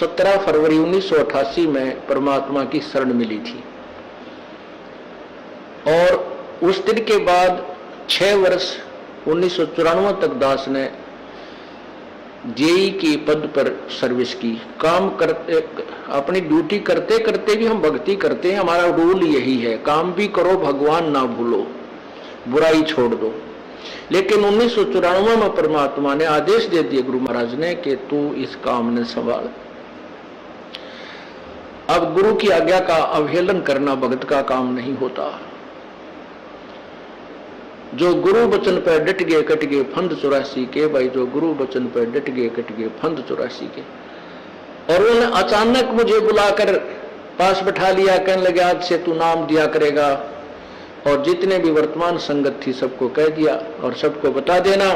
17 फरवरी 1988 में परमात्मा की शरण मिली थी और उस दिन के बाद 6 वर्ष 1994 तक दास ने जेई के पद पर सर्विस की। काम करते, अपनी ड्यूटी करते करते भी हम भक्ति करते हैं। हमारा रूल यही है, काम भी करो, भगवान ना भूलो, बुराई छोड़ दो। लेकिन 1994 में परमात्मा ने आदेश दे दिए गुरु महाराज ने कि तू इस काम ने संभाल। अब गुरु की आज्ञा का अवहेलन करना भगत का काम नहीं होता। जो गुरु वचन पर डट गए कट गए फंद 84 के। भाई जो गुरु वचन पर डट गए कट गए फंद 84 के। और उन्होंने अचानक मुझे बुलाकर पास बैठा लिया, कहने लगे आज से तू नाम दिया करेगा और जितने भी वर्तमान संगत थी सबको कह दिया और सबको बता देना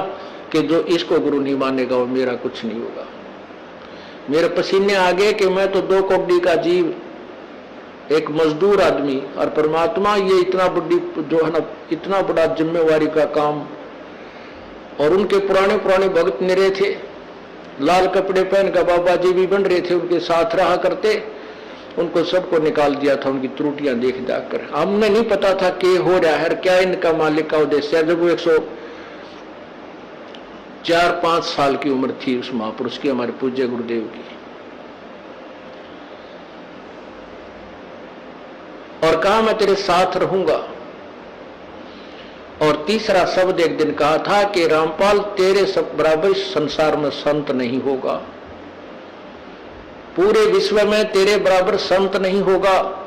कि जो इसको गुरु नहीं मानेगा वो मेरा कुछ नहीं होगा। मेरे पसीने आ गए कि मैं तो 2 कौड़ी का जीव, एक मजदूर आदमी, और परमात्मा ये इतना बड़ी जो है ना, इतना बड़ा जिम्मेवारी का काम। और उनके पुराने पुराने भक्त निरे थे, लाल कपड़े पहन कर बाबा जी भी बन रहे थे, उनके साथ रहा करते। उनको सबको निकाल दिया था उनकी त्रुटियां देख जाकर। हमने नहीं पता था कि हो रहा है क्या इनका मालिक का उद्देश्य है। जब वो 104-5 साल की उम्र थी उस महापुरुष की, हमारे पूज्य गुरुदेव की। और कहा मैं तेरे साथ रहूंगा। और तीसरा शब्द एक दिन कहा था कि रामपाल तेरे सब बराबर संसार में संत नहीं होगा, पूरे विश्व में तेरे बराबर संत नहीं होगा।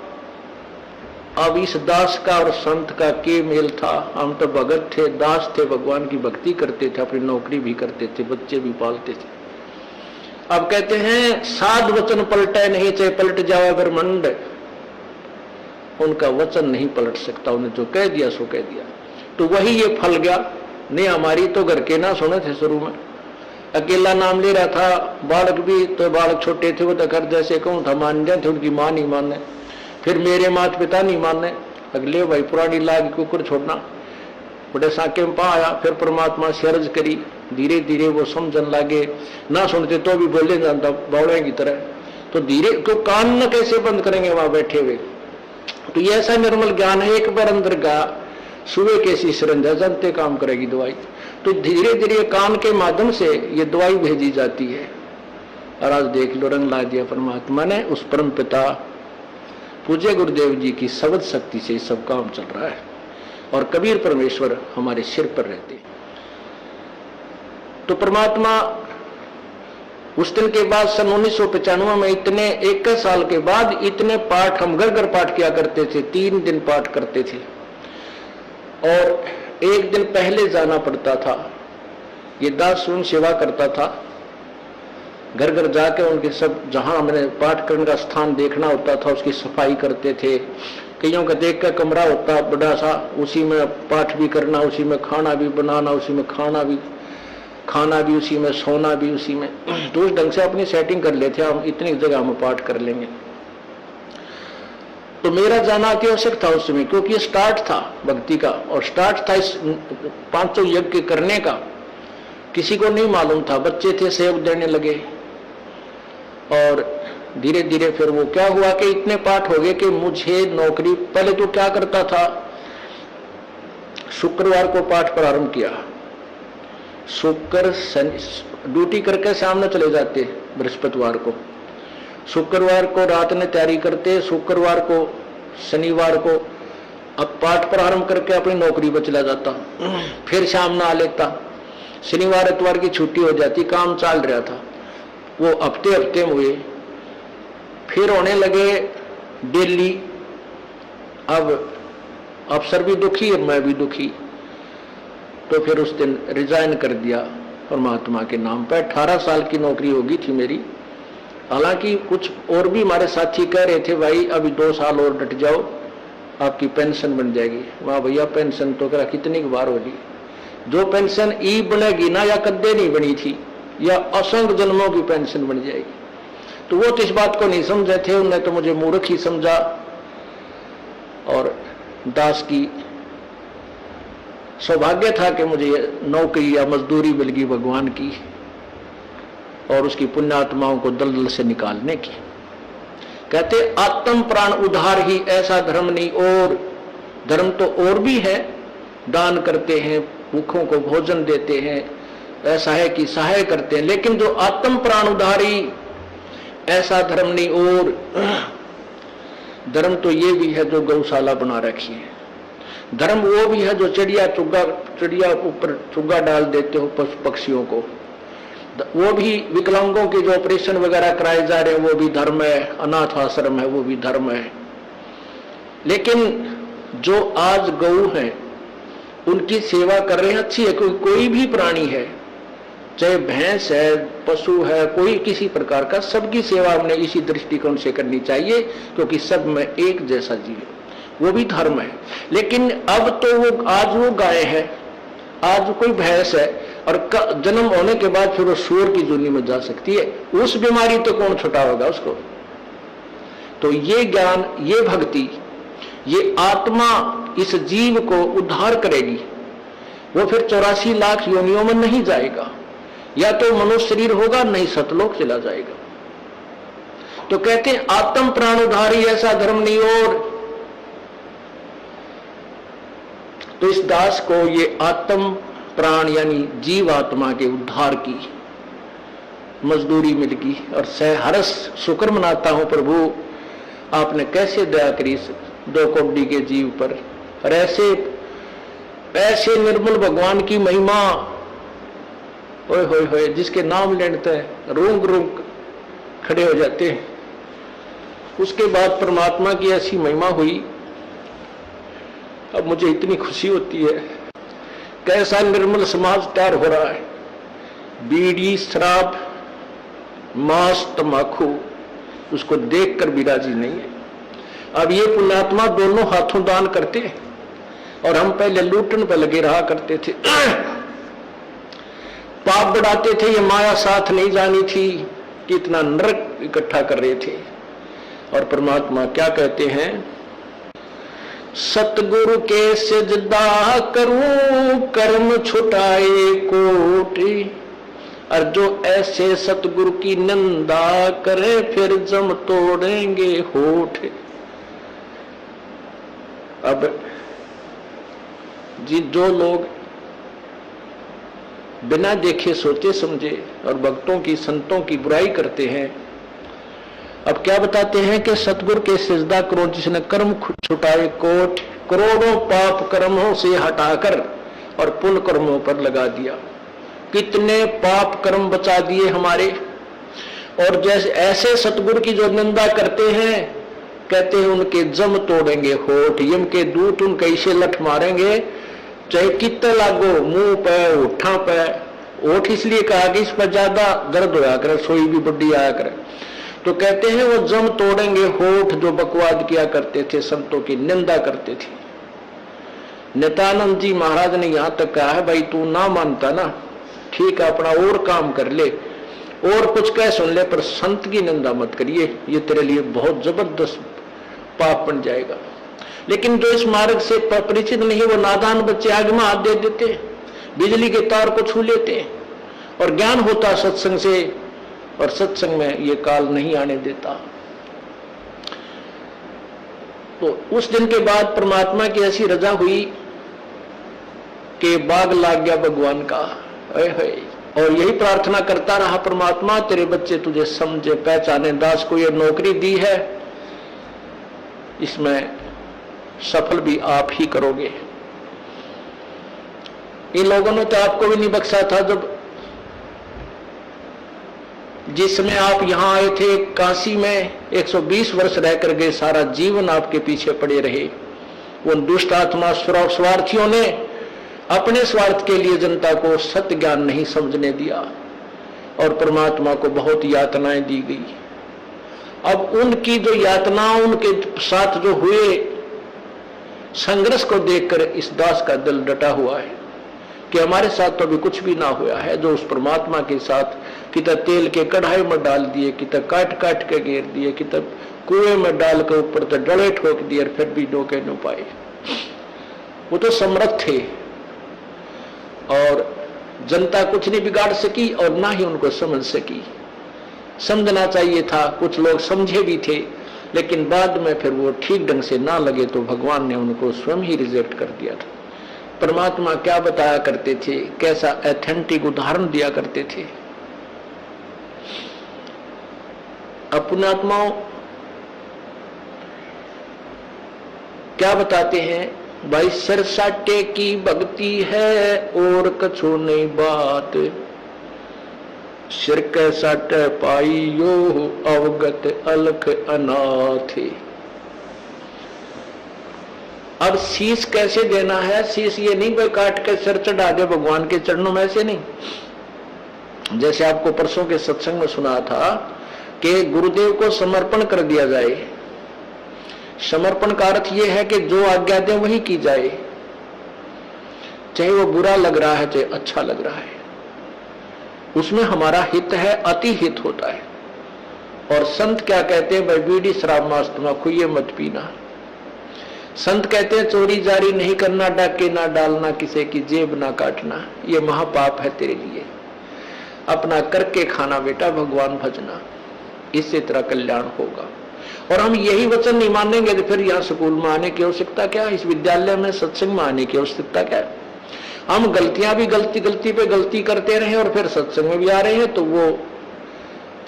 अब इस दास का और संत का के मेल था। हम तो भगत थे, दास थे, भगवान की भक्ति करते थे, अपनी नौकरी भी करते थे, बच्चे भी पालते थे। अब कहते हैं साध वचन पलटे नहीं, चाहे पलट जावे ब्रह्मंड। उनका वचन नहीं पलट सकता, उन्हें जो कह दिया सो कह दिया। तो वही ये फल गया। नहीं हमारी तो घर के ना सुने थे, शुरू में अकेला नाम ले रहा था। बालक भी तो बालक छोटे थे, वो तो घर जैसे कहूँ था मान जाते, उनकी माँ नहीं मानने, फिर मेरे माता पिता नहीं मानने। अगले भाई पुरानी लाग कुकुर छोड़ना, बड़े साके में पा आया। फिर परमात्मा से अर्ज करी, धीरे धीरे वो समझन लागे। ना सुनते तो भी बोले जानता बावड़े की तरह। तो धीरे तो कान न कैसे बंद करेंगे वहां बैठे हुए। तो ये ऐसा निर्मल ज्ञान है, एक बार अंदर का सुबह कैसी सरंजा जानते काम करेगी दवाई। तो धीरे धीरे कान के माध्यम से ये दवाई भेजी जाती है। और आज देख लो रंग ला दिया परमात्मा ने। उस परम पिता पूज्य गुरुदेव जी की शब्द शक्ति से सब काम चल रहा है और कबीर परमेश्वर हमारे सिर पर रहते। तो परमात्मा उस दिन के बाद सन 1995 में इतने 21 साल के बाद इतने पाठ हम घर घर पाठ किया करते थे। 3 दिन पाठ करते थे और एक दिन पहले जाना पड़ता था। ये दास स्वयं सेवा करता था, घर घर जाके उनके सब जहां हमने पाठ करने का स्थान देखना होता था उसकी सफाई करते थे। कईयों का देख कर कमरा होता बड़ा सा, उसी में पाठ भी करना, उसी में खाना भी बनाना, उसी में खाना भी उसी में, सोना भी उसी में। तो उस ढंग से अपनी सेटिंग कर लेते हम, इतनी जगह हम पाठ कर लेंगे। तो मेरा जाना अति आवश्यक था उस समय, क्योंकि ये स्टार्ट था भक्ति का और स्टार्ट था इस 500 यज्ञ करने का। किसी को नहीं मालूम था, बच्चे थे सहयोग देने लगे। और धीरे धीरे फिर वो क्या हुआ कि इतने पाठ हो गए कि मुझे नौकरी, पहले तो क्या करता था, शुक्रवार को पाठ प्रारंभ किया। शुक्र ड्यूटी करके सामने चले जाते बृहस्पतिवार को, शुक्रवार को रात में तैयारी करते, शुक्रवार को शनिवार को अब पाठ प्रारंभ करके अपनी नौकरी पर चला जाता, फिर शाम में आ लेता। शनिवार इतवार की छुट्टी हो जाती, काम चल रहा था। वो हफ्ते हफ्ते हुए, फिर होने लगे डेली। अब अफसर भी दुखी और मैं भी दुखी, तो फिर उस दिन रिजाइन कर दिया परमात्मा के नाम पर। 18 साल की नौकरी होगी थी मेरी। हालांकि कुछ और भी हमारे साथी कह रहे थे भाई अभी 2 साल और डट जाओ आपकी पेंशन बन जाएगी। वाह भैया, पेंशन तो करा कितनी बार होगी। जो पेंशन ई बनेगी ना, या कद्दे नहीं बनी थी, या असंख्य जन्मों की पेंशन बन जाएगी। तो वो तो इस बात को नहीं समझे थे, उन्होंने तो मुझे मूर्ख ही समझा। और दास की सौभाग्य था कि मुझे नौकरी या मजदूरी मिल गई भगवान की। और उसकी पुण्यात्माओं को दलदल से निकालने की। कहते आत्म प्राण उद्धार ही ऐसा धर्म नहीं, और धर्म तो और भी है, दान करते हैं, भूखों को भोजन देते हैं, ऐसा है कि सहाय करते हैं, लेकिन जो आत्म प्राण उद्धारी ऐसा धर्म नहीं। और धर्म तो ये भी है जो गौशाला बना रखी है, धर्म वो भी है जो चिड़िया ऊपर चुग्गा डाल देते हो पशु पक्षियों को, वो भी विकलांगों के जो ऑपरेशन वगैरह कराए जा रहे हैं वो भी धर्म है, अनाथ आश्रम है वो भी धर्म है। लेकिन जो आज गऊ हैं उनकी सेवा कर रहे हैं, अच्छी है। कोई भी प्राणी है, चाहे भैंस है, पशु है, कोई किसी प्रकार का, सबकी सेवा हमने इसी दृष्टिकोण से करनी चाहिए, क्योंकि सब में एक जैसा जीव है, वो भी धर्म है। लेकिन अब तो वो आज वो गाय है, आज कोई भैंस है, और जन्म होने के बाद फिर वो सूअर की जूनी में जा सकती है, उस बीमारी तो कौन छुटाएगा उसको। तो ये ज्ञान, ये भक्ति, ये आत्मा इस जीव को उद्धार करेगी। वो फिर 84 लाख योनियों में नहीं जाएगा, या तो मनुष्य शरीर होगा, नहीं सतलोक चला जाएगा। तो कहते हैं आत्म प्राण उद्धारी ऐसा धर्म नहीं। और तो इस दास को ये आत्म प्राण यानी जीव आत्मा के उद्धार की मजदूरी मिल गई, और सहर्ष शुक्र मनाता हूं प्रभु, आपने कैसे दया करी दो कोडी के जीव पर। और ऐसे निर्मल भगवान की महिमा, ओए होए होए, जिसके नाम लेते हैं रूंग रूंग खड़े हो जाते हैं। उसके बाद परमात्मा की ऐसी महिमा हुई, अब मुझे इतनी खुशी होती है। कैसा निर्मल समाज तैयार हो रहा है। बीड़ी, शराब, मांस, तंबाकू, उसको देखकर भी राजी नहीं है। अब ये पुण्यात्मा दोनों हाथों दान करते हैं, और हम पहले लूटन पर लगे रहा करते थे, पाप बढ़ाते थे, ये माया साथ नहीं जानी थी, कितना नरक इकट्ठा कर रहे थे। और परमात्मा क्या कहते हैं, सतगुरु के सिजदा करूं कर्म छुटाए कोटि, और जो ऐसे सतगुरु की निंदा करे फिर जम तोड़ेंगे होठ। अब जी जो लोग बिना देखे सोचे समझे और भक्तों की, संतों की बुराई करते हैं, अब क्या बताते हैं कि सतगुरु के सिजदा करो जिसने कर्म छुटाए कोट, करोड़ों पाप कर्मों से हटाकर और पुण्य कर्मों पर लगा दिया। कितने पाप कर्म बचा दिए हमारे। और जैसे ऐसे सतगुरु की जो निंदा करते हैं, कहते हैं उनके जम तोड़ेंगे होठ, यम के दूत उनके इसे लठ मारेंगे, चाहे कितने लागो, मुंह पे, होठा पे। होठ इसलिए कहा कि इस पर ज्यादा दर्द होया करे, सोई भी बुढ़ी आया करे। तो कहते हैं वो जम तोड़ेंगे होठ जो बकवाद किया करते थे, संतों की निंदा करते थे। नित्यानंद जी महाराज ने यहां तक कहा है, भाई तू ना मानता ना, ठीक है अपना और काम कर ले, और कुछ कह सुन ले, पर संत की निंदा मत करिए, ये तेरे लिए बहुत जबरदस्त पाप बन जाएगा। लेकिन जो इस मार्ग से परिचित नहीं, वो नादान बच्चे आग में हाथ दे देते, बिजली के तार को छू लेते, और ज्ञान होता सत्संग से, और सत्संग में ये काल नहीं आने देता। तो उस दिन के बाद परमात्मा की ऐसी रजा हुई कि बाग लाग गया भगवान का। और यही प्रार्थना करता रहा, परमात्मा तेरे बच्चे तुझे समझे पहचाने, दास को ये नौकरी दी है, इसमें सफल भी आप ही करोगे। इन लोगों ने तो आपको भी नहीं बख्शा था, जब जिसमें आप यहां आए थे काशी में 120 वर्ष रहकर गए, सारा जीवन आपके पीछे पड़े रहे। उन दुष्ट आत्मा स्वार्थियों ने अपने स्वार्थ के लिए जनता को सत्य ज्ञान नहीं समझने दिया, और परमात्मा को बहुत यातनाएं दी गई। अब उनकी जो यातनाओं, उनके साथ जो हुए संघर्ष को देखकर इस दास का दिल डटा हुआ है कि हमारे साथ तो अभी कुछ भी ना हुआ है। जो उस परमात्मा के साथ कितना तेल के कढ़ाई में डाल दिए, कितना काट काट के घेर दिए, कितना कुएं में डाल के ऊपर तो डले ठोक दिए, और फिर भी डोके न पाए। वो तो समर्थ थे, और जनता कुछ नहीं बिगाड़ सकी और ना ही उनको समझ सकी। समझना चाहिए था, कुछ लोग समझे भी थे, लेकिन बाद में फिर वो ठीक ढंग से ना लगे तो भगवान ने उनको स्वयं ही रिजेक्ट कर दिया था। परमात्मा क्या बताया करते थे, कैसा ऑथेंटिक उदाहरण दिया करते थे। अपनात्माओं क्या बताते हैं, भाई सिर साटे की भक्ति है और कछु नहीं बात, सिर के साटे पाई यो अवगत अलख अनाथ। अब शीश कैसे देना है, शीश ये नहीं भाई काट के सिर चढ़ा दे भगवान के चरणों में, ऐसे नहीं। जैसे आपको परसों के सत्संग में सुना था कि गुरुदेव को समर्पण कर दिया जाए। समर्पण का अर्थ यह है कि जो आज्ञा दे वही की जाए, चाहे वो बुरा लग रहा है चाहे अच्छा लग रहा है, उसमें हमारा हित है, अति हित होता है। और संत क्या कहते हैं, भाई बीड़ी शराब मांस तंबाकू ये मत पीना। संत कहते हैं चोरी जारी नहीं करना, डाके ना डालना, किसी की जेब ना काटना, ये महापाप है तेरे लिए। अपना करके खाना बेटा, भगवान भजना, इससे तेरा कल्याण होगा। और हम यही वचन नहीं मानेंगे तो फिर यहाँ स्कूल में आने की आवश्यकता क्या, इस विद्यालय में सत्संग में आने की आवश्यकता क्या है। हम गलतियां भी गलती पे गलती करते रहे और फिर सत्संग में भी आ रहे हैं तो वो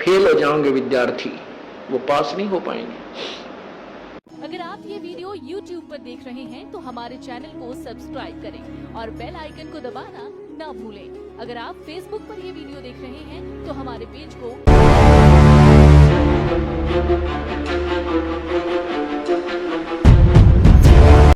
फेल हो जाएंगे विद्यार्थी, वो पास नहीं हो पाएंगे। अगर आप ये वीडियो YouTube पर देख रहे हैं तो हमारे चैनल को सब्सक्राइब करें और बेल आइकन को दबाना ना भूलें। अगर आप Facebook पर ये वीडियो देख रहे हैं तो हमारे पेज को